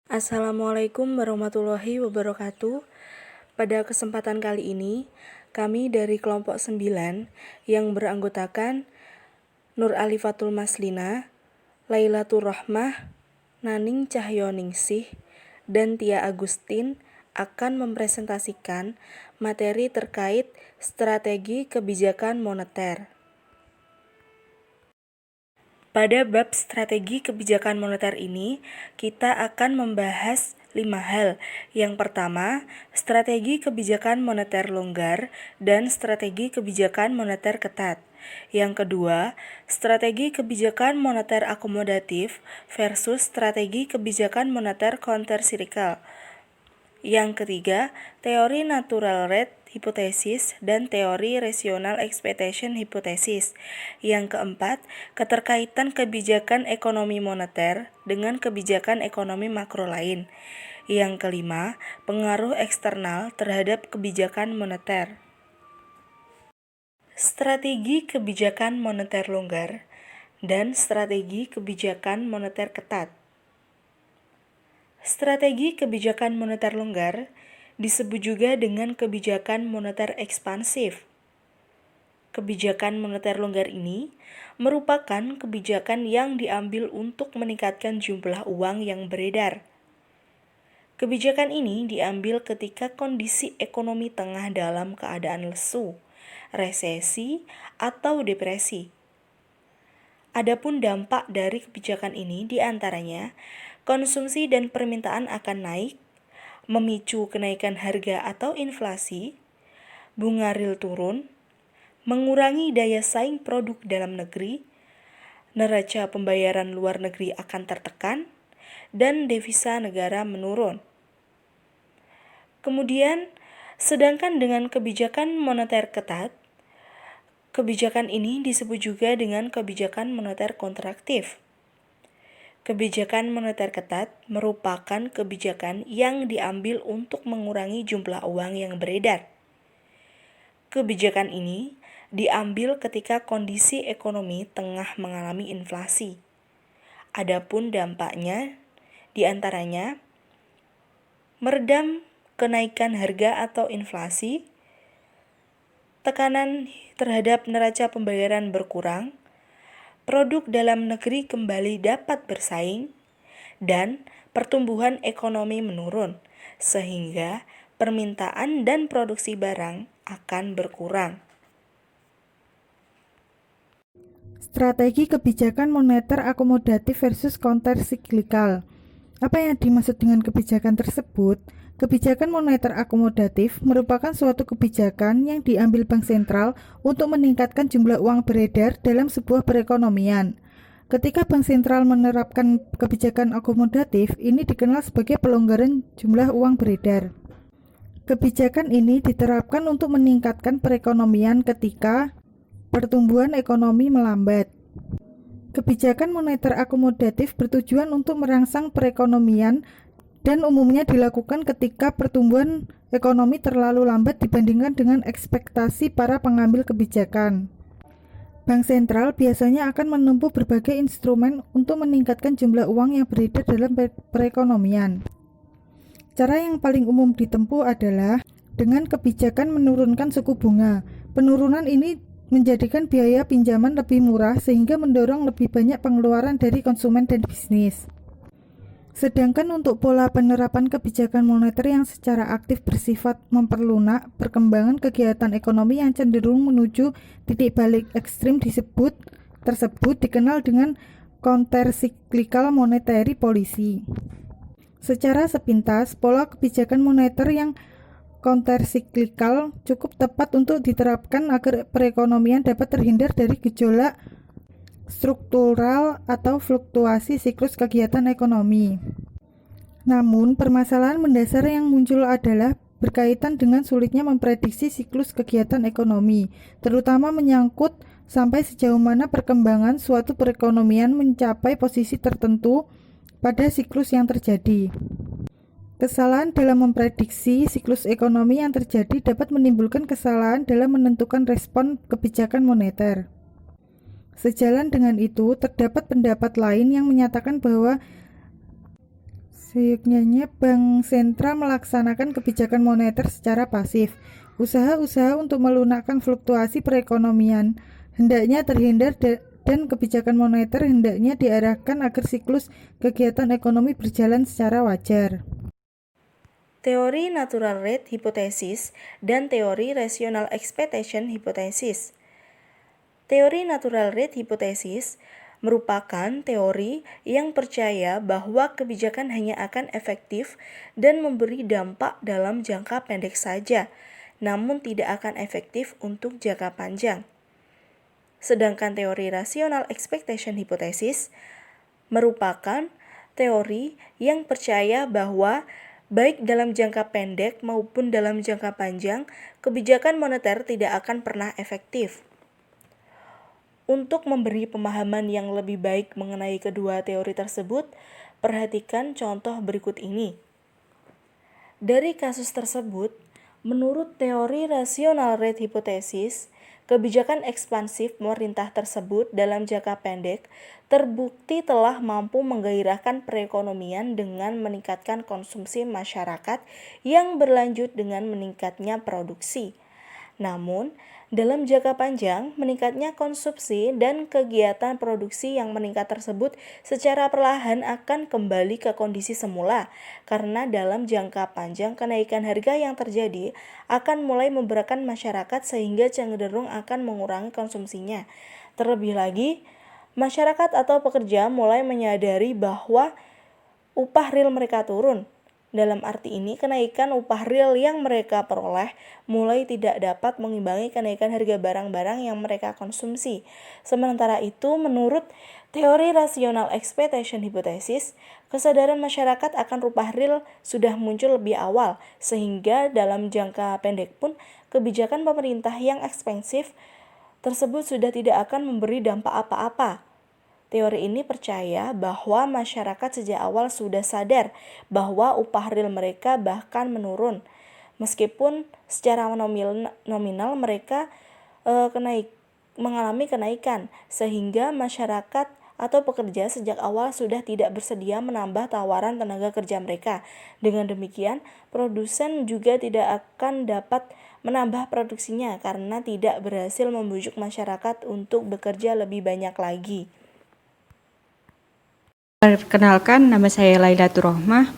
Assalamualaikum warahmatullahi wabarakatuh. Pada kesempatan kali ini, kami dari kelompok 9 yang beranggotakan Nur Alifatul Maslina, Lailatul Rahmah, Naning Cahyoningsih, dan Tia Agustin akan mempresentasikan materi terkait strategi kebijakan moneter. Pada bab strategi kebijakan moneter ini, kita akan membahas 5 hal. Yang pertama, strategi kebijakan moneter longgar dan strategi kebijakan moneter ketat. Yang kedua, strategi kebijakan moneter akomodatif versus strategi kebijakan moneter countercyclical. Yang ketiga, teori natural rate hipotesis dan teori rational expectation hipotesis. Yang keempat, keterkaitan kebijakan ekonomi moneter dengan kebijakan ekonomi makro lain. Yang kelima, pengaruh eksternal terhadap kebijakan moneter. Strategi kebijakan moneter longgar dan strategi kebijakan moneter ketat. Strategi kebijakan moneter longgar disebut juga dengan kebijakan moneter ekspansif. Kebijakan moneter longgar ini merupakan kebijakan yang diambil untuk meningkatkan jumlah uang yang beredar. Kebijakan ini diambil ketika kondisi ekonomi tengah dalam keadaan lesu, resesi, atau depresi. Adapun dampak dari kebijakan ini diantaranya konsumsi dan permintaan akan naik, memicu kenaikan harga atau inflasi, bunga real turun, mengurangi daya saing produk dalam negeri, neraca pembayaran luar negeri akan tertekan, dan devisa negara menurun. Kemudian, sedangkan dengan kebijakan moneter ketat, kebijakan ini disebut juga dengan kebijakan moneter kontraktif. Kebijakan moneter ketat merupakan kebijakan yang diambil untuk mengurangi jumlah uang yang beredar. Kebijakan ini diambil ketika kondisi ekonomi tengah mengalami inflasi. Adapun dampaknya diantaranya meredam kenaikan harga atau inflasi, tekanan terhadap neraca pembayaran berkurang, produk dalam negeri kembali dapat bersaing, dan pertumbuhan ekonomi menurun, sehingga permintaan dan produksi barang akan berkurang. Strategi kebijakan moneter akomodatif versus countercyclical. Apa yang dimaksud dengan kebijakan tersebut? Kebijakan moneter akomodatif merupakan suatu kebijakan yang diambil bank sentral untuk meningkatkan jumlah uang beredar dalam sebuah perekonomian. Ketika bank sentral menerapkan kebijakan akomodatif, ini dikenal sebagai pelonggaran jumlah uang beredar. Kebijakan ini diterapkan untuk meningkatkan perekonomian ketika pertumbuhan ekonomi melambat. Kebijakan moneter akomodatif bertujuan untuk merangsang perekonomian dan umumnya dilakukan ketika pertumbuhan ekonomi terlalu lambat dibandingkan dengan ekspektasi para pengambil kebijakan. Bank sentral biasanya akan menempuh berbagai instrumen untuk meningkatkan jumlah uang yang beredar dalam perekonomian. Cara yang paling umum ditempuh adalah dengan kebijakan menurunkan suku bunga. Penurunan ini menjadikan biaya pinjaman lebih murah sehingga mendorong lebih banyak pengeluaran dari konsumen dan bisnis. Sedangkan untuk pola penerapan kebijakan moneter yang secara aktif bersifat memperlunak, perkembangan kegiatan ekonomi yang cenderung menuju titik balik ekstrim tersebut dikenal dengan countercyclical monetary policy. Secara sepintas, pola kebijakan moneter yang countercyclical cukup tepat untuk diterapkan agar perekonomian dapat terhindar dari gejolak struktural atau fluktuasi siklus kegiatan ekonomi. Namun, permasalahan mendasar yang muncul adalah berkaitan dengan sulitnya memprediksi siklus kegiatan ekonomi, terutama menyangkut sampai sejauh mana perkembangan suatu perekonomian mencapai posisi tertentu pada siklus yang terjadi. Kesalahan dalam memprediksi siklus ekonomi yang terjadi dapat menimbulkan kesalahan dalam menentukan respon kebijakan moneter. Sejalan dengan itu, terdapat pendapat lain yang menyatakan bahwa seyogyanya Bank Sentral melaksanakan kebijakan moneter secara pasif. Usaha-usaha untuk melunakkan fluktuasi perekonomian hendaknya terhindar dan kebijakan moneter hendaknya diarahkan agar siklus kegiatan ekonomi berjalan secara wajar. Teori natural rate hypothesis dan teori rational expectation hypothesis. Teori natural rate hypothesis merupakan teori yang percaya bahwa kebijakan hanya akan efektif dan memberi dampak dalam jangka pendek saja, namun tidak akan efektif untuk jangka panjang. Sedangkan teori rational expectation hypothesis merupakan teori yang percaya bahwa baik dalam jangka pendek maupun dalam jangka panjang, kebijakan moneter tidak akan pernah efektif. Untuk memberi pemahaman yang lebih baik mengenai kedua teori tersebut, perhatikan contoh berikut ini. Dari kasus tersebut, menurut teori rational rate hypothesis, kebijakan ekspansif pemerintah tersebut dalam jangka pendek terbukti telah mampu menggairahkan perekonomian dengan meningkatkan konsumsi masyarakat yang berlanjut dengan meningkatnya produksi. Namun, dalam jangka panjang, meningkatnya konsumsi dan kegiatan produksi yang meningkat tersebut secara perlahan akan kembali ke kondisi semula, karena dalam jangka panjang kenaikan harga yang terjadi akan mulai memberatkan masyarakat sehingga cenderung akan mengurangi konsumsinya. Terlebih lagi, masyarakat atau pekerja mulai menyadari bahwa upah real mereka turun. Dalam arti ini, kenaikan upah real yang mereka peroleh mulai tidak dapat mengimbangi kenaikan harga barang-barang yang mereka konsumsi. Sementara itu, menurut teori rational expectation hypothesis, kesadaran masyarakat akan upah real sudah muncul lebih awal, sehingga dalam jangka pendek pun kebijakan pemerintah yang ekspansif tersebut sudah tidak akan memberi dampak apa-apa. Teori ini percaya bahwa masyarakat sejak awal sudah sadar bahwa upah real mereka bahkan menurun, meskipun secara nominal mereka mengalami kenaikan, sehingga masyarakat atau pekerja sejak awal sudah tidak bersedia menambah tawaran tenaga kerja mereka. Dengan demikian, produsen juga tidak akan dapat menambah produksinya karena tidak berhasil membujuk masyarakat untuk bekerja lebih banyak lagi. Perkenalkan, nama saya Lailatul Rohmah,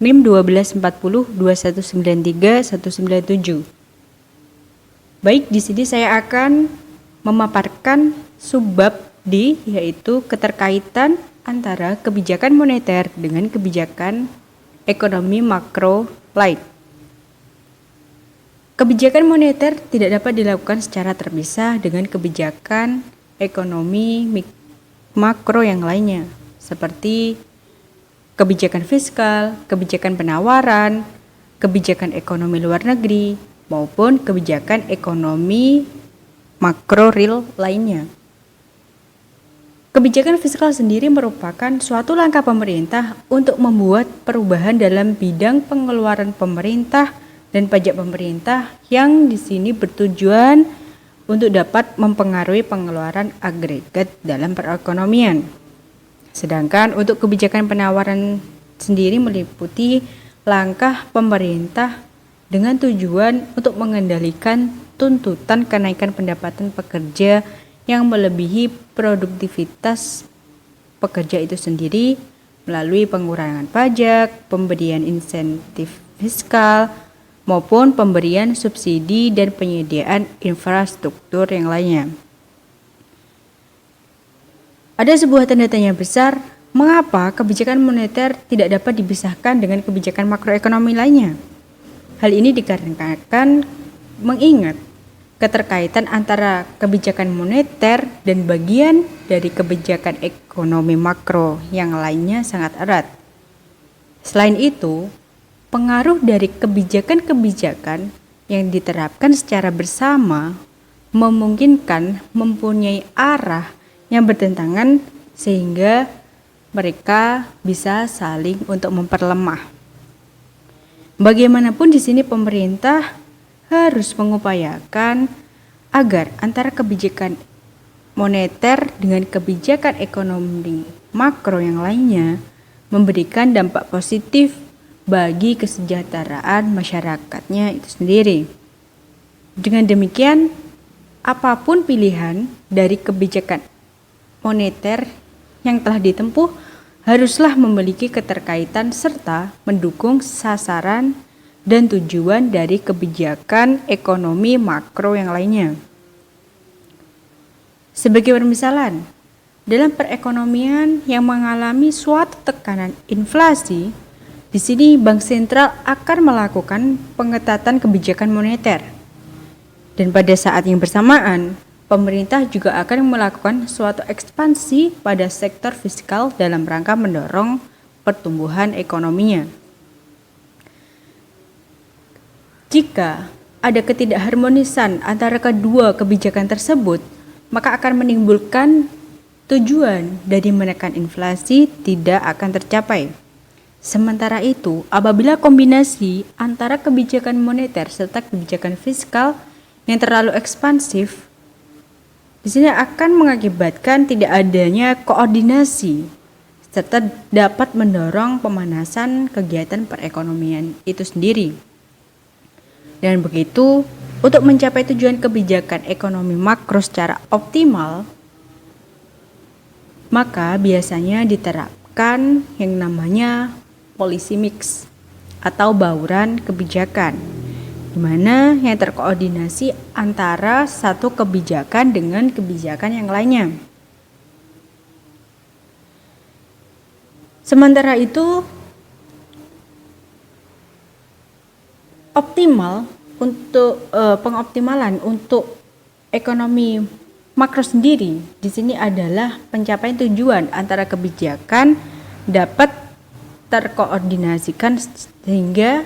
NIM 124021931197. Baik, di sini saya akan memaparkan subbab D, yaitu keterkaitan antara kebijakan moneter dengan kebijakan ekonomi makro lain. Kebijakan moneter tidak dapat dilakukan secara terpisah dengan kebijakan ekonomi makro yang lainnya, seperti kebijakan fiskal, kebijakan penawaran, kebijakan ekonomi luar negeri, maupun kebijakan ekonomi makro real lainnya. Kebijakan fiskal sendiri merupakan suatu langkah pemerintah untuk membuat perubahan dalam bidang pengeluaran pemerintah dan pajak pemerintah yang di sini bertujuan untuk dapat mempengaruhi pengeluaran agregat dalam perekonomian. Sedangkan untuk kebijakan penawaran sendiri meliputi langkah pemerintah dengan tujuan untuk mengendalikan tuntutan kenaikan pendapatan pekerja yang melebihi produktivitas pekerja itu sendiri melalui pengurangan pajak, pemberian insentif fiskal, maupun pemberian subsidi dan penyediaan infrastruktur yang lainnya. Ada sebuah tanda tanya besar, mengapa kebijakan moneter tidak dapat dipisahkan dengan kebijakan makroekonomi lainnya? Hal ini dikarenakan mengingat keterkaitan antara kebijakan moneter dan bagian dari kebijakan ekonomi makro yang lainnya sangat erat. Selain itu, pengaruh dari kebijakan-kebijakan yang diterapkan secara bersama memungkinkan mempunyai arah yang bertentangan sehingga mereka bisa saling untuk memperlemah. Bagaimanapun di sini pemerintah harus mengupayakan agar antara kebijakan moneter dengan kebijakan ekonomi makro yang lainnya memberikan dampak positif bagi kesejahteraan masyarakatnya itu sendiri. Dengan demikian, apapun pilihan dari kebijakan moneter yang telah ditempuh haruslah memiliki keterkaitan serta mendukung sasaran dan tujuan dari kebijakan ekonomi makro yang lainnya. Sebagai permisalan, dalam perekonomian yang mengalami suatu tekanan inflasi, di sini Bank Sentral akan melakukan pengetatan kebijakan moneter. Dan pada saat yang bersamaan, pemerintah juga akan melakukan suatu ekspansi pada sektor fiskal dalam rangka mendorong pertumbuhan ekonominya. Jika ada ketidakharmonisan antara kedua kebijakan tersebut, maka akan menimbulkan tujuan dari menekan inflasi tidak akan tercapai. Sementara itu, apabila kombinasi antara kebijakan moneter serta kebijakan fiskal yang terlalu ekspansif, di sini akan mengakibatkan tidak adanya koordinasi serta dapat mendorong pemanasan kegiatan perekonomian itu sendiri. Dan begitu, untuk mencapai tujuan kebijakan ekonomi makro secara optimal, maka biasanya diterapkan yang namanya policy mix atau bauran kebijakan, di mana yang terkoordinasi antara satu kebijakan dengan kebijakan yang lainnya. Sementara itu, optimal untuk pengoptimalan untuk ekonomi makro sendiri di sini adalah pencapaian tujuan antara kebijakan dapat terkoordinasikan sehingga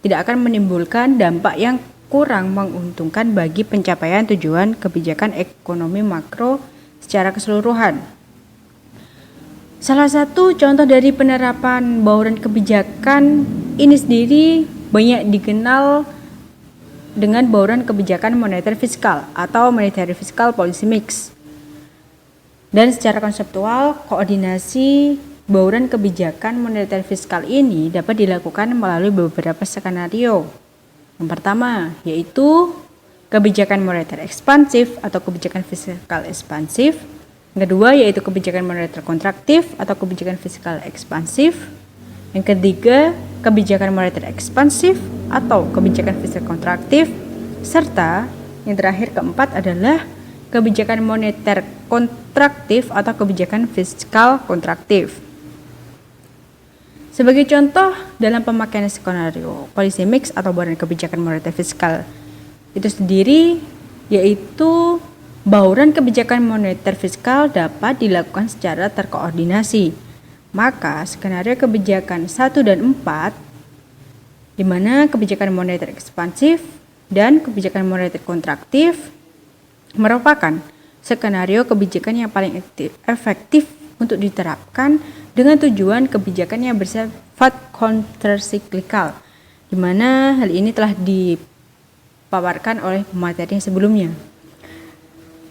tidak akan menimbulkan dampak yang kurang menguntungkan bagi pencapaian tujuan kebijakan ekonomi makro secara keseluruhan. Salah satu contoh dari penerapan bauran kebijakan ini sendiri banyak dikenal dengan bauran kebijakan moneter fiskal atau monetary fiscal policy mix. Dan secara konseptual, koordinasi bauran kebijakan moneter fiskal ini dapat dilakukan melalui beberapa skenario. Yang pertama, yaitu kebijakan moneter ekspansif atau kebijakan fiskal ekspansif. Yang kedua, yaitu kebijakan moneter kontraktif atau kebijakan fiskal ekspansif. Yang ketiga, kebijakan moneter ekspansif atau kebijakan fiskal kontraktif, serta yang terakhir keempat adalah kebijakan moneter kontraktif atau kebijakan fiskal kontraktif. Sebagai contoh dalam pemakaian skenario policy mix atau bauran kebijakan moneter fiskal itu sendiri, yaitu bauran kebijakan moneter fiskal dapat dilakukan secara terkoordinasi. Maka skenario kebijakan 1 dan 4, di mana kebijakan moneter ekspansif dan kebijakan moneter kontraktif merupakan skenario kebijakan yang paling efektif untuk diterapkan dengan tujuan kebijakan yang bersifat countercyclical, di mana hal ini telah dipaparkan oleh materi sebelumnya.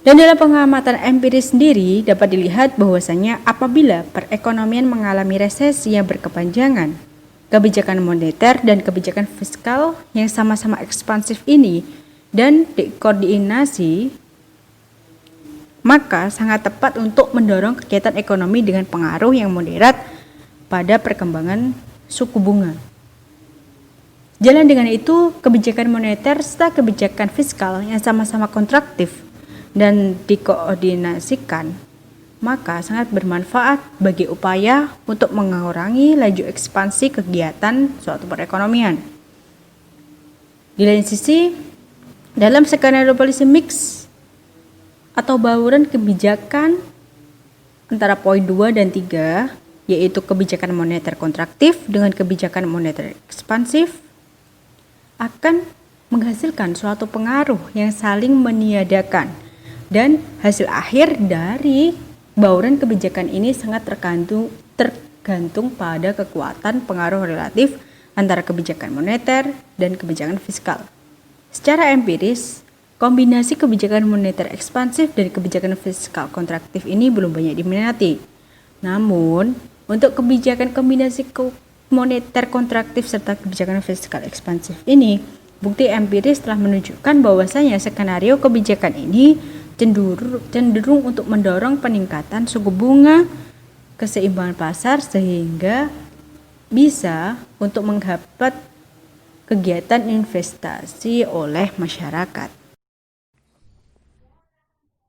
Dan dalam pengamatan empiris sendiri dapat dilihat bahwasanya apabila perekonomian mengalami resesi yang berkepanjangan, kebijakan moneter dan kebijakan fiskal yang sama-sama ekspansif ini dan dikoordinasi, maka sangat tepat untuk mendorong kegiatan ekonomi dengan pengaruh yang moderat pada perkembangan suku bunga. Jalan dengan itu, kebijakan moneter serta kebijakan fiskal yang sama-sama kontraktif dan dikoordinasikan, maka sangat bermanfaat bagi upaya untuk mengurangi laju ekspansi kegiatan suatu perekonomian. Di lain sisi, dalam skenario policy mix atau bauran kebijakan antara poin 2 dan 3, yaitu kebijakan moneter kontraktif dengan kebijakan moneter ekspansif, akan menghasilkan suatu pengaruh yang saling meniadakan. Dan hasil akhir dari bauran kebijakan ini sangat tergantung pada kekuatan pengaruh relatif antara kebijakan moneter dan kebijakan fiskal. Secara empiris, kombinasi kebijakan moneter ekspansif dan kebijakan fiskal kontraktif ini belum banyak diminati. Namun, untuk kebijakan kombinasi moneter kontraktif serta kebijakan fiskal ekspansif ini, bukti empiris telah menunjukkan bahwasanya skenario kebijakan ini cenderung untuk mendorong peningkatan suku bunga, keseimbangan pasar sehingga bisa untuk menghambat kegiatan investasi oleh masyarakat.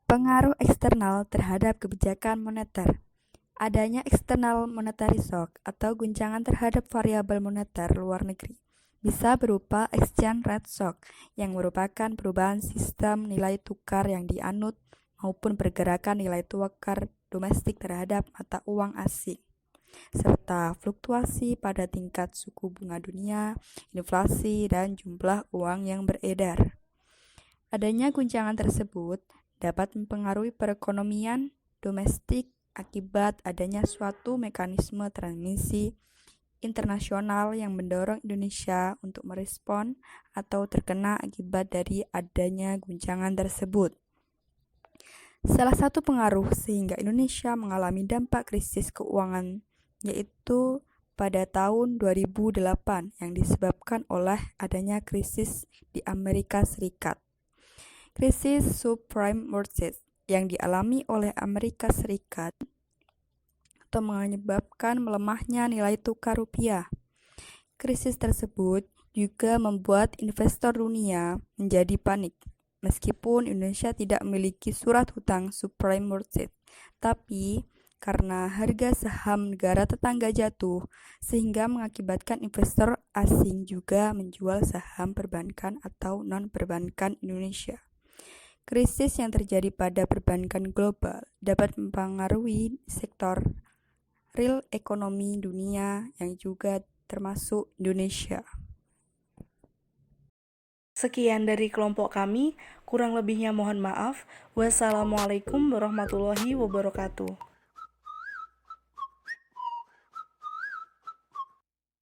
Pengaruh eksternal terhadap kebijakan moneter. Adanya external monetary shock atau guncangan terhadap variabel moneter luar negeri bisa berupa exchange rate shock yang merupakan perubahan sistem nilai tukar yang dianut maupun pergerakan nilai tukar domestik terhadap mata uang asing, serta fluktuasi pada tingkat suku bunga dunia, inflasi, dan jumlah uang yang beredar. Adanya guncangan tersebut dapat mempengaruhi perekonomian domestik akibat adanya suatu mekanisme transmisi internasional yang mendorong Indonesia untuk merespon atau terkena akibat dari adanya guncangan tersebut. Salah satu pengaruh sehingga Indonesia mengalami dampak krisis keuangan yaitu pada tahun 2008 yang disebabkan oleh adanya krisis di Amerika Serikat. Krisis subprime mortgage yang dialami oleh Amerika Serikat atau menyebabkan melemahnya nilai tukar rupiah. Krisis tersebut juga membuat investor dunia menjadi panik. Meskipun Indonesia tidak memiliki surat hutang subprime mortgage, tapi karena harga saham negara tetangga jatuh, sehingga mengakibatkan investor asing juga menjual saham perbankan atau non-perbankan Indonesia. Krisis yang terjadi pada perbankan global dapat mempengaruhi sektor real ekonomi dunia yang juga termasuk Indonesia. Sekian dari kelompok kami, kurang lebihnya mohon maaf. Wassalamualaikum warahmatullahi wabarakatuh.